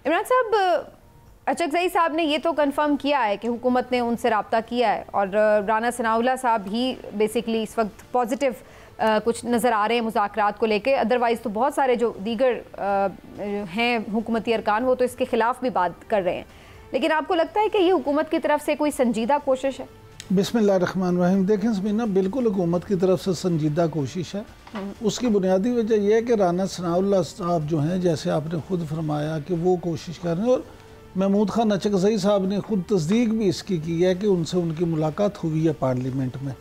इमरान साहब, अचकज़ई साहब ने ये तो कंफर्म किया है कि हुकूमत ने उनसे रब्ता किया है और राना सनाउल्लाह साहब ही बेसिकली इस वक्त पॉजिटिव कुछ नज़र आ रहे हैं मुज़ाकरात को लेके। अदरवाइज़ तो बहुत सारे जो दीगर हैं हुकूमती अरकान वो तो इसके ख़िलाफ़ भी बात कर रहे हैं। लेकिन आपको लगता है कि ये हुकूमत की तरफ से कोई संजीदा कोशिश है? बिस्मिल्लाहिर्रहमानिर्रहीम। देखें समीना, बिल्कुल हुकूमत की तरफ से संजीदा कोशिश है। उसकी बुनियादी वजह यह है कि राना सनाउल्लाह साहब जो हैं, जैसे आपने ख़ुद फरमाया कि वो कोशिश कर रहे हैं, और महमूद खान अचकज़ई साहब ने ख़ुद तस्दीक भी इसकी की है कि उनसे उनकी मुलाकात हुई है पार्लियामेंट में।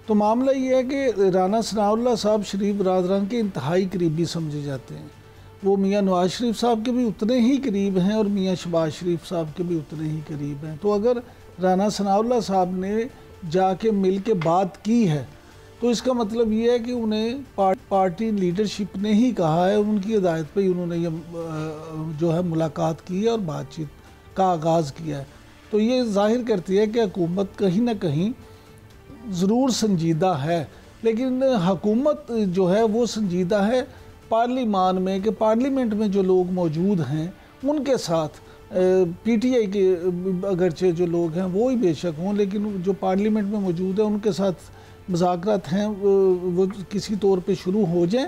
तो मामला ये है कि राना सनाउल्लाह साहब शरीफ बरादरान के इंतहाई करीबी समझे जाते हैं। वो मियाँ नवाज शरीफ साहब के भी उतने ही करीब हैं और मियाँ शहबाज शरीफ साहब के भी उतने ही करीब हैं। तो अगर राना सनाउल्लाह साहब ने जाके मिल के बात की है तो इसका मतलब ये है कि उन्हें पार्टी लीडरशिप ने ही कहा है, उनकी हिदायत पे ही उन्होंने ये जो है मुलाकात की है और बातचीत का आगाज़ किया है। तो ये जाहिर करती है कि हुकूमत कहीं ना कहीं ज़रूर संजीदा है, लेकिन हुकूमत जो है वो संजीदा है पार्लिमान में, कि पार्लियामेंट में जो लोग मौजूद हैं उनके साथ पीटीआई के अगरचे जो लोग हैं वो ही बेशक हों, लेकिन जो पार्लियामेंट में मौजूद है उनके साथ मुज़ाकरात हैं वो किसी तौर पे शुरू हो जाएं,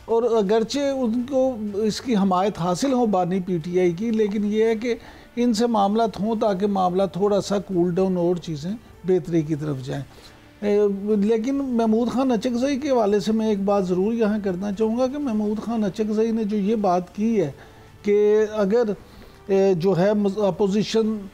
और अगरचे उनको इसकी हमायत हासिल हो बानी पीटीआई की, लेकिन ये है कि इनसे मामलात हों ताकि मामला थोड़ा सा कूल डाउन और चीज़ें बेहतरी की तरफ जाएं। लेकिन महमूद खान अचकज़ई के हवाले से मैं एक बात ज़रूर यहाँ करना चाहूँगा कि महमूद खान अचकज़ई ने जो ये बात की है कि अगर जो है अपोजिशन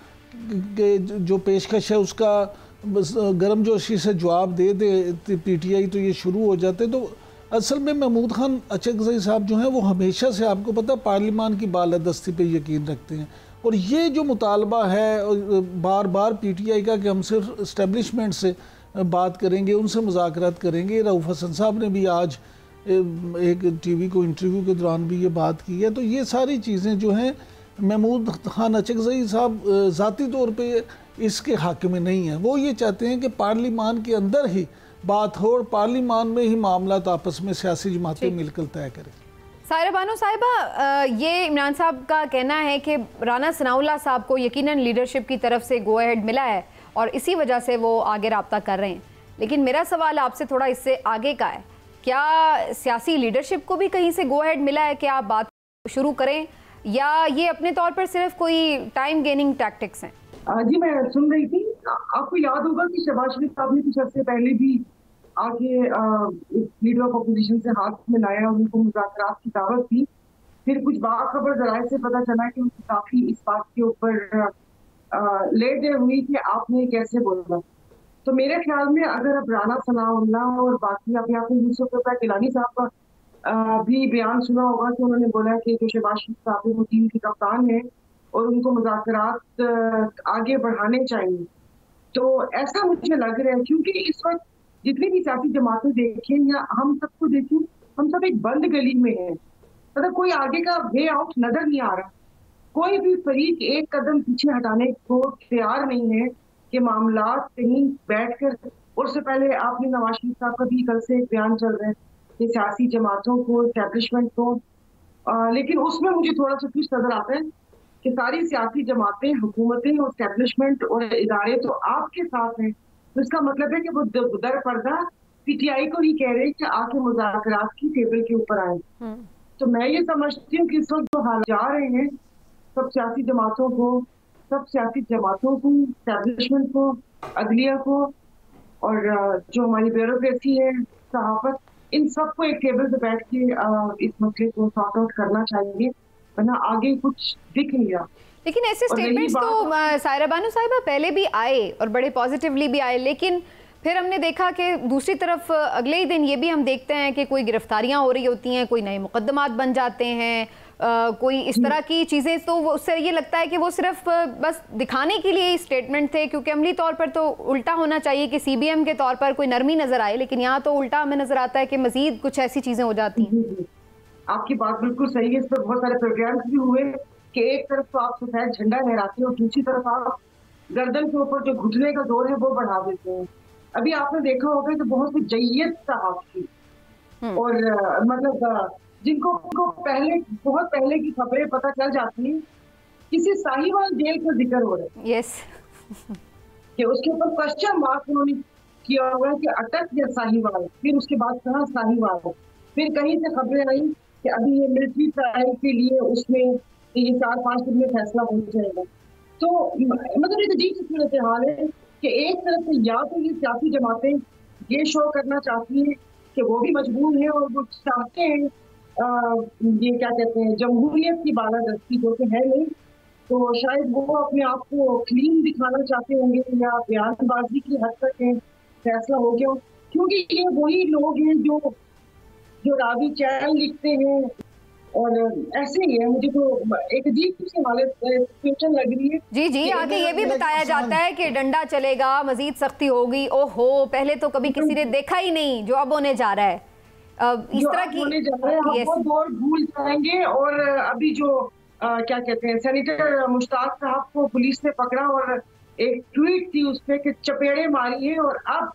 के जो पेशकश है उसका गर्मजोशी से जवाब दे दे पीटीआई तो ये शुरू हो जाते। तो असल में महमूद खान अचकज़ई साहब जो हैं वो हमेशा से, आपको पता, पार्लिमान की बालादस्ती पे यकीन रखते हैं, और ये जो मुतालबा है बार बार पीटीआई का कि हम सिर्फ इस्टेब्लिशमेंट से बात करेंगे, उनसे मुज़ाकरात करेंगे। रऊफ़ हसन साहब ने भी आज एक टीवी को इंटरव्यू के दौरान भी ये बात की है। तो ये सारी चीज़ें जो हैं महमूद खान अचकज़ई साहब ज़ाती तौर पे इसके हक़ में नहीं है। वो ये चाहते हैं कि पार्लिमान के अंदर ही बात हो और पार्लिमान में ही मामला आपस में सियासी जमातें मिलकर तय करें। सायरा बानो साहिबा, ये इमरान साहब का कहना है कि राना सनाउल्लाह साहब को यकीनन लीडरशिप की तरफ से गो अहेड मिला है और इसी वजह से वो आगे रब्ता कर रहे हैं। लेकिन मेरा सवाल आपसे थोड़ा इससे आगे का है, क्या सियासी लीडरशिप को भी कहीं से गो अहेड मिला है कि आप बात शुरू करें, या ये अपने तौर पर सिर्फ कोई टाइम गेनिंग टैक्टिक्स हैं? जी, मैं सुन रही थी। आपको याद होगा कि शहबाज शरीफ साहब ने कुछ अर्से पहले भी आगे लीडर ऑफ अपोजिशन से हाथ मिलाया और उनको मुज़ाकरात की दावत दी। फिर कुछ बाखबर ज़राए से पता चला कि उनको काफ़ी इस बात के ऊपर लेट हुई कि आपने कैसे बोला। तो मेरे ख्याल में अगर अब राना सनाउल्लाह और बाकी अभी आपने यूसुफ गिलानी साहब का भी बयान सुना होगा कि उन्होंने बोला कि जो शहबाज शरीफ साहब है वो टीम के कप्तान है और उनको मुज़ाकरात आगे बढ़ाने चाहिए। तो ऐसा मुझे लग रहा है, क्योंकि इस वक्त जितनी भी सियासी जमातें देखें या हम सबको देखें, हम सब एक बंद गली में हैं। मतलब कोई आगे का वे आउट नजर नहीं आ रहा। कोई भी फरीक एक कदम पीछे हटाने को तैयार नहीं है कि मामला कहीं बैठकर, और उससे पहले आपने नवाज शरीफ साहब का भी कल से एक बयान चल रहा है कि सियासी जमातों को, एस्टेब्लिशमेंट को, लेकिन उसमें मुझे थोड़ा सा कुछ नजर आता है कि सारी सियासी जमातें, हुकूमतें और एस्टेब्लिशमेंट और इदारे तो आपके साथ हैं। तो इसका मतलब है कि वो दर पर्दा पीटीआई को ही कह रहे हैं कि आके मुज़ाकरात की टेबल के ऊपर आए। तो मैं ये समझती हूँ कि इस वक्त जो हाल जा रहे हैं सब सियासी जमातों को, एस्टेब्लिशमेंट को, अदलिया को, और जो हमारी ब्यूरोक्रेसी है, सहाफत, इन सबको एक टेबल पे बैठ के इस मसले को सॉर्ट आउट करना चाहिए, वरना आगे कुछ दिख नहीं रहा। लेकिन ऐसे स्टेटमेंट्स तो सायरा बानो साहिबा पहले भी आए और बड़े पॉजिटिवली भी आए, लेकिन फिर हमने देखा कि दूसरी तरफ अगले ही दिन ये भी हम देखते हैं कि कोई गिरफ्तारियां हो रही होती हैं, कोई नए मुकदमात बन जाते हैं, कोई इस तरह की चीज़ें। तो उससे ये लगता है कि वो सिर्फ बस दिखाने के लिए स्टेटमेंट थे, क्योंकि अमली तौर पर तो उल्टा होना चाहिए कि सीबीएम के तौर पर कोई नरमी नजर आए, लेकिन यहाँ तो उल्टा हमें नजर आता है कि मजीद कुछ ऐसी चीज़ें हो जाती हैं। आपकी बात बिल्कुल सही है। इस पर बहुत सारे प्रोग्राम्स भी हुए कि एक तरफ तो आप सफेद झंडा लहराते हो, दूसरी तरफ आप गर्दन के ऊपर जो घुटने का जोर है वो बढ़ा देते हैं। अभी आपने देखा होगा कि बहुत सी जय्यत सहाफ़ी और मतलब जिनको पहले, बहुत पहले की खबरें पता चल जाती हैं किसी साहिवाल जेल का जिक्र हो रहा है। यस। कि उसके ऊपर क्वेश्चन मार्क उन्होंने किया हुआ है कि अटक या साहिवाल, फिर उसके बाद कहा साहिवाल, फिर कहीं से खबरें आई कि अभी ये मिलिट्री ट्रायल के लिए उसमें ये 4-5 दिन में फैसला हो जाएगा। तो मतलब एक अजीब सी सूरत हाल है कि एक तरफ से या तो ये सियासी जमातें ये शो करना चाहती हैं कि वो भी मजबूर हैं और वो चाहते हैं ये क्या कहते हैं जमहूरियत की बालादस्ती, जो कि है नहीं, तो शायद वो अपने आप को क्लीन दिखाना चाहते होंगे या बयानबाजी की हद तक है फैसला हो गया, क्योंकि ये वही लोग हैं जो रावी चैन लिखते हैं और ऐसे ही है। मुझे तो एक अजीब सी हालत सिचुएशन लग रही है। जी जी, आगे ये भी बताया जाता है कि डंडा चलेगा, मजीद सख्ती होगी। ओहो, पहले तो कभी किसी ने देखा ही नहीं जो अब होने जा रहा है। इस तरह की होने जा रहा है, वो दौर भूल जाएंगे। और अभी जो क्या कहते हैं सेनेटर मुश्ताक साहब को पुलिस ने पकड़ा और एक ट्वीट थी उसपे कि चपेड़े मारी है और अब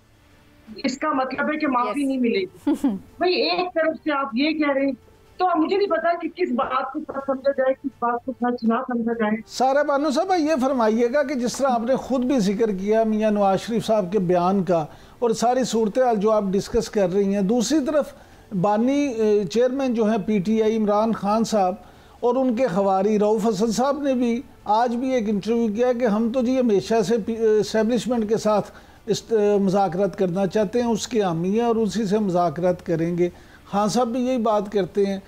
इसका मतलब है कि माफी नहीं मिलेगी। भाई एक तरफ से आप ये कह रहे हैं, तो मुझे नहीं पता कि किस बात को सच समझा जाए, किस बात को सच ना समझा जाए। सारा बानो साहब ये फरमाइएगा कि जिस तरह आपने खुद भी जिक्र किया मियां नवाज शरीफ साहब के बयान का और सारी सूरत हाल जो आप डिस्कस कर रही हैं, दूसरी तरफ बानी चेयरमैन जो हैं पीटीआई इमरान खान साहब और उनके खवारी रऊफ हसन साहब ने भी आज भी एक इंटरव्यू किया कि हम तो जी हमेशा से एस्टेब्लिशमेंट के साथ मुज़ाकरात करना चाहते हैं, उसके हामी हैं और उसी से मुज़ाकरात करेंगे। खान साहब भी यही बात करते हैं।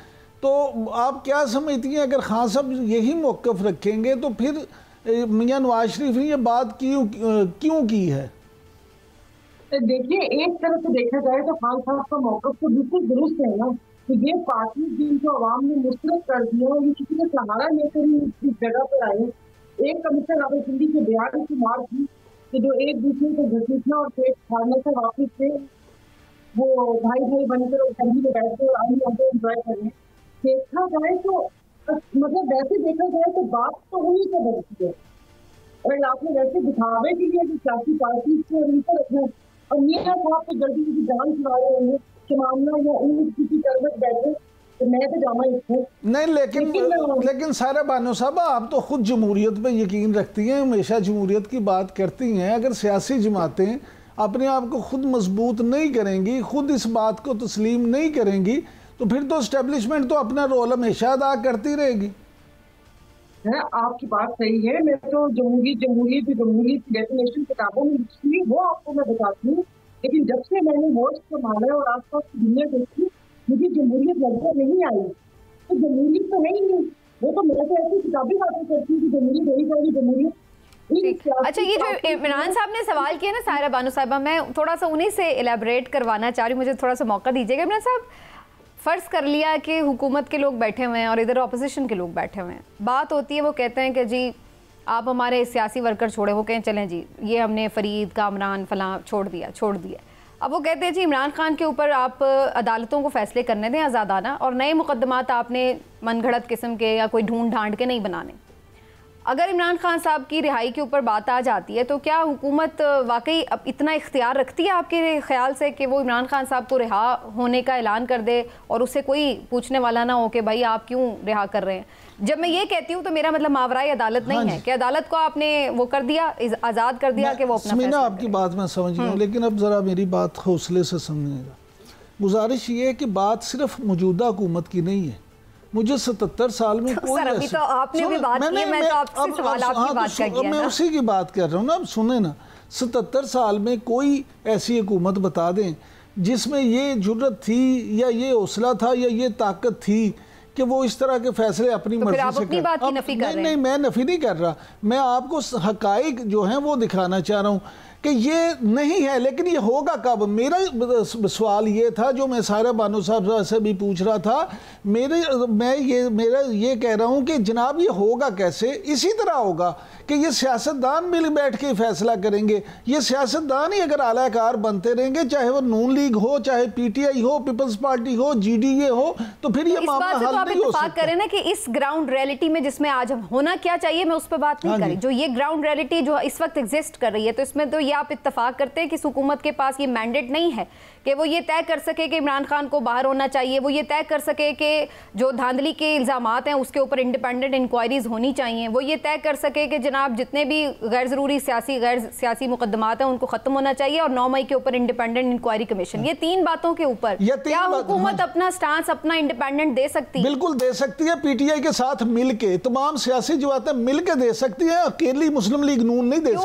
तो आप क्या समझती हैं अगर खान साहब यही मौक़िफ़ रखेंगे तो फिर मियां नवाज शरीफ ने ये बात क्यों की है? देखिए एक तरफ से देखा जाए तो खान साहब का मौक़िफ़ तो बिल्कुल दुरुस्त है ना, कि ये पार्टी जिनको अवाम ने मुस्तरद कर दिया और ये किसी का सहारा लेकर ही इस जगह पर आए। एक कमिश्नर रावलपिंडी के बयान की मार थी कि जो एक दूसरे को घसीटना और पेट फाड़ने से वापिस थे, वो भाई बनकर असेंबली में बैठे और आगे आगे एंजॉय कर रहे हैं। देखा जाए तो मतलब वैसे देखा जाए तो बात तो उन्हीं से बनती है और आपने वैसे दिखावे के लिए सियासी पार्टी को उनसे रखना और मियां साहब तो जल्दी की जान छुड़ा रहे होंगे कि मामला या उन किसी तरफ बैठे तो मैं तो जामा इसमें नहीं। लेकिन सारा बानो साहब आप तो खुद जमहूरियत पे यकीन रखती हैं, हमेशा जमहूरियत की बात करती हैं। अगर सियासी जमातें अपने आप को खुद मजबूत नहीं करेंगी, खुद इस बात को तस्लीम नहीं करेंगी, तो फिर तो एस्टेब्लिशमेंट तो अपना रोल हमेशा अदा करती रहेगी। है आपकी बात सही है। मैं तो जमहूरियत की डेफिनेशन किताबों में लिखी वो आपको मैं बताती हूँ, लेकिन जब से मैंने वोट संभाला और आसपास की दुनिया देखी मुझे जमहूरियत नजर नहीं आई। तो जमहूरियत तो है ही नहीं, वो तो मैं तो ऐसी किताबी बातें करती हूँ कि जमहूरियत यही जाएगी जमहूरियत। अच्छा, ये जो इमरान साहब ने सवाल किया ना सायरा बानो साहिबा, मैं थोड़ा सा उन्हीं से एलेबरेट करवाना चाह रही हूँ, मुझे थोड़ा सा मौका दीजिएगा। इमरान साहब, फ़र्ज़ कर लिया कि हुकूमत के लोग बैठे हुए हैं और इधर अपोजिशन के लोग बैठे हुए हैं, बात होती है वो कहते हैं कि जी आप हमारे सियासी वर्कर छोड़े, वो कहें चलें जी ये हमने फ़रीद कामरान फलां छोड़ दिया। अब वो कहते हैं जी इमरान खान के ऊपर आप अदालतों को फ़ैसले करने दें आज़ादाना, और नए मुकदमात आपने मनगढ़ंत किस्म के या कोई ढूंढ ढांड के नहीं बनाने। अगर इमरान खान साहब की रिहाई के ऊपर बात आ जाती है तो क्या हुकूमत वाकई अब इतना इख्तियार रखती है आपके ख्याल से कि वो इमरान खान साहब को रिहा होने का ऐलान कर दे और उससे कोई पूछने वाला ना हो कि भाई आप क्यों रिहा कर रहे हैं? जब मैं ये कहती हूँ तो मेरा मतलब मावराई अदालत नहीं है कि अदालत को आपने वो कर दिया, आज़ाद कर दिया कि वो अपना फैसला आपकी बात मैं समझ गया हूँ, लेकिन अब ज़रा मेरी बात हौसले से समझिएगा। गुजारिश ये है कि बात सिर्फ मौजूदा हुकूमत की नहीं है। मुझे 77 साल में कोई अभी तो आपने भी बात की, मैं तो आपसे सवाल आपकी बात का किया मैं उसी की बात कर रहा हूँ ना। अब सुने ना, 77 साल में कोई ऐसी हुकूमत बता दें जिसमें ये जुर्रत थी या ये हौसला था या ये ताकत थी कि वो इस तरह के फैसले अपनी मर्जी से कर। नहीं, मैं नफी नहीं कर रहा, मैं आपको हकाइक जो हैं वो दिखाना चाह रहा हूँ कि ये नहीं है। लेकिन ये होगा कब? मेरा सवाल ये था जो मैं सारा बानो साहब से भी पूछ रहा था। मैं ये कह रहा हूँ कि जनाब ये होगा कैसे? इसी तरह होगा कि ये सियासतदान मिल बैठ के फैसला करेंगे। ये सियासतदान ही अगर आलाकार बनते रहेंगे, चाहे वो नून लीग हो, चाहे पीटीआई हो, पीपल्स पार्टी हो, जीडीए हो, तो फिर ये मामला हल आप इत्तेफाक करें ना कि इस ग्राउंड रियलिटी में जिसमें आज हम होना क्या चाहिए, मैं उस पर बात नहीं करी, जो ये ग्राउंड रियलिटी जो इस वक्त एग्जिस्ट कर रही है, तो इसमें तो ये आप इत्तेफाक करते हैं कि हुकूमत के पास ये मैंडेट नहीं है कि वो ये तय कर सके कि इमरान खान को बाहर होना चाहिए, वो ये तय कर सके कि जो धांधली के इल्ज़ामात हैं उसके ऊपर इंडिपेंडेंट इंक्वायरीज होनी चाहिए, वो ये तय कर सके कि जनाब जितने भी गैर ज़रूरी गैर सियासी मुकदमात हैं उनको ख़त्म होना चाहिए, और 9 मई के ऊपर इंडिपेंडेंट इंक्वायरी कमीशन। ये 3 बातों के ऊपर क्या हुकूमत अपना स्टांस, अपना इंडिपेंडेंट दे सकती है? बिल्कुल दे सकती है। पीटीआई के साथ मिलके तमाम सियासी जमातें मिलके दे सकती हैं, अकेली मुस्लिम लीग नून नहीं दे सकती।